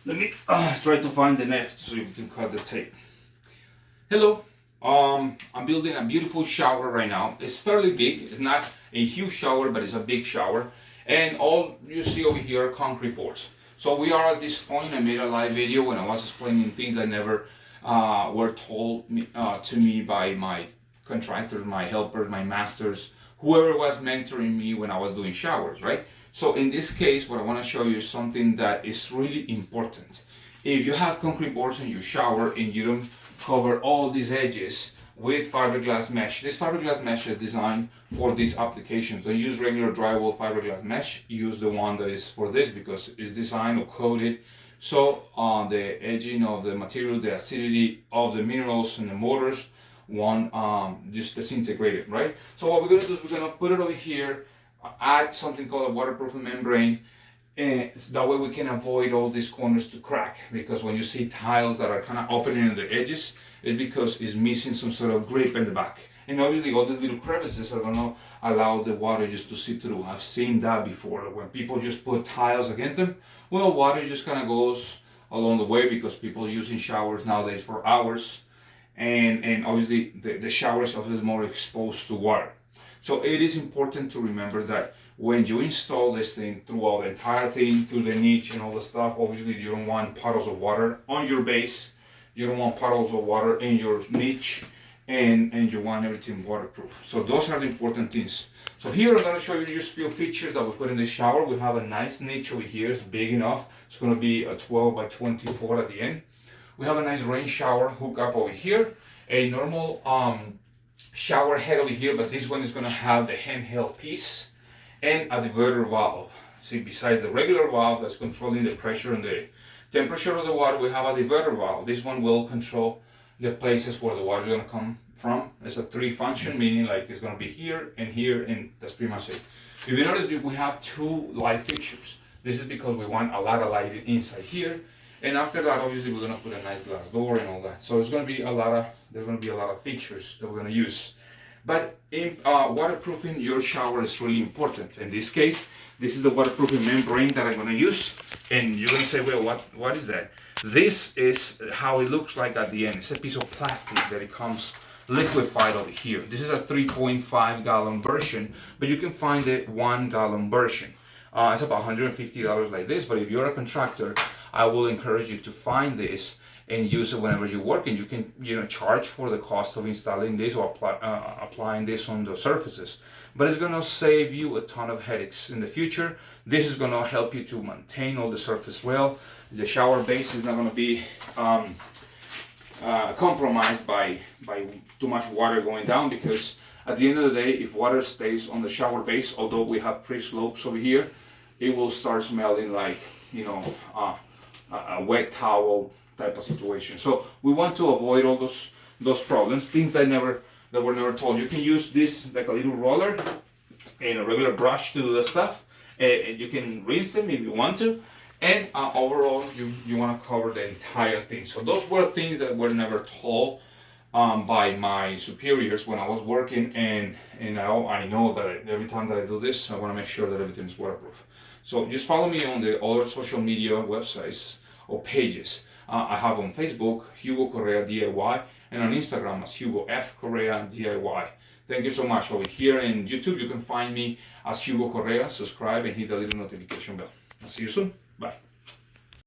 Let me try to find the knife so you can cut the tape. Hello. I'm building a beautiful shower right now. It's fairly big. It's not a huge shower, but it's a big shower. And all you see over here are concrete boards. So we are at this point. I made a live video when I was explaining things that never were told to me by my contractors, my helpers, my masters, whoever was mentoring me when I was doing showers, right? So in this case, what I want to show you is something that is really important. If you have concrete boards in your shower and you don't cover all these edges with fiberglass mesh, this fiberglass mesh is designed for these applications. Don't use regular drywall fiberglass mesh. Use the one that is for this because it's designed or coated so the edging of the material, the acidity of the minerals and the mortars won't just disintegrate it, right? So what we're going to do is we're going to put it over here, add something called a waterproofing membrane, and that way we can avoid all these corners to crack, because when you see tiles that are kind of opening in the edges, it's because it's missing some sort of grip in the back. And obviously all these little crevices are going to allow the water just to seep through. I've seen that before, when people just put tiles against them. Well, water just kind of goes along the way because people are using showers nowadays for hours. And obviously the shower surface is more exposed to water. So it is important to remember that when you install this thing throughout the entire thing, through the niche and all the stuff, obviously you don't want puddles of water on your base. You don't want puddles of water in your niche, and you want everything waterproof. So those are the important things. So here I'm going to show you just a few features that we put in the shower. We have a nice niche over here. It's big enough. It's going to be a 12 by 24 at the end. We have a nice rain shower hookup over here. A normal shower head over here, but this one is going to have the handheld piece and a diverter valve. See, besides the regular valve that's controlling the pressure and the temperature of the water, we have a diverter valve. This one will control the places where the water is going to come from. It's a 3 function, meaning like it's going to be here, and that's pretty much it. If you notice, we have 2 light fixtures. This is because we want a lot of light inside here, and after that, obviously, we're going to put a nice glass door and all that. So it's going to be there's going to be a lot of features that we're going to use. But in waterproofing your shower is really important. In this case, this is the waterproofing membrane that I'm going to use. And you're going to say, well, what is that? This is how it looks like at the end. It's a piece of plastic that it comes liquefied over here. This is a 3.5 gallon version, but you can find the 1 gallon version. It's about $150 like this, but if you're a contractor, I will encourage you to find this and use it whenever you work, and you can charge for the cost of installing this or applying this on the surfaces. But it's going to save you a ton of headaches in the future. This is going to help you to maintain all the surface well. The shower base is not going to be compromised by too much water going down, because at the end of the day, if water stays on the shower base, although we have pre-slopes over here, it will start smelling like a wet towel type of situation. So we want to avoid all those problems, things that were never told. You can use this like a little roller and a regular brush to do the stuff, and you can rinse them if you want to. And overall, you want to cover the entire thing. So those were things that were never told by my superiors when I was working, and I know that every time that I do this, I want to make sure that everything is waterproof. So just follow me on the other social media websites or pages. I have on Facebook, Hugo Correa DIY, and on Instagram as Hugo F. Correa DIY. Thank you so much. Over here in YouTube, you can find me as Hugo Correa. Subscribe and hit the little notification bell. I'll see you soon. Bye.